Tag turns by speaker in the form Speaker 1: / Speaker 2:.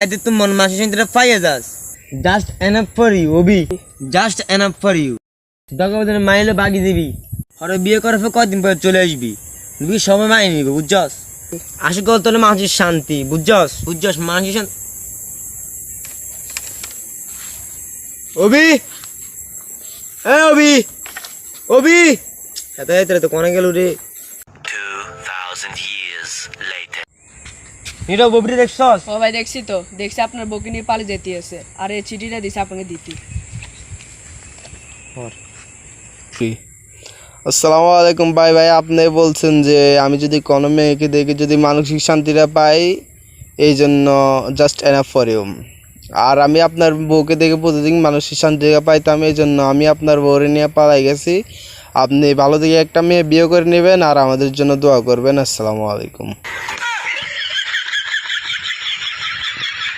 Speaker 1: এতে তুই মন মাসি শান্তিটা পাইয়া যাস জাস্ট এনাফ ফর ইউ ওবি জাস্ট এনাফ ফর ইউ দরকার মাইলে বাগি দিবি আর বিয়ে করার পর কয়দিন পরে চলে আসবি তুই সময় মাই নিবি বুঝছস আসে কল তোর মানসিক শান্তি বুঝছস মানসিক শান্তি ওবি ওবি ওবি এত তো কোনে গেল রে
Speaker 2: 2000 years later.
Speaker 1: নিরা ববরি দেখছস
Speaker 3: ও ভাই দেখছি আপনার বউকে নিয়ে পালিয়ে যেতে আছে আর এই চিঠিটা দিছে আপনাকে দিতে।
Speaker 4: আসসালামু আলাইকুম ভাই আপনি বলছেন যে আমি যদি কোনো মেয়েকে দেখে যদি মানসিক শান্তিটা পাই এই জন্য জাস্ট এনাফ ফর ইউ, আর আমি আপনার বউকে দেখে প্রতিদিন মানসিক শান্তিটা পাইতাম এই জন্য আমি আপনার বউরে নিয়ে পালাই গেছি। আপনি ভালো দেখে একটা মেয়ে বিয়ে করে নেবেন আর আমাদের জন্য দোয়া করবেন। আসসালামু আলাইকুম।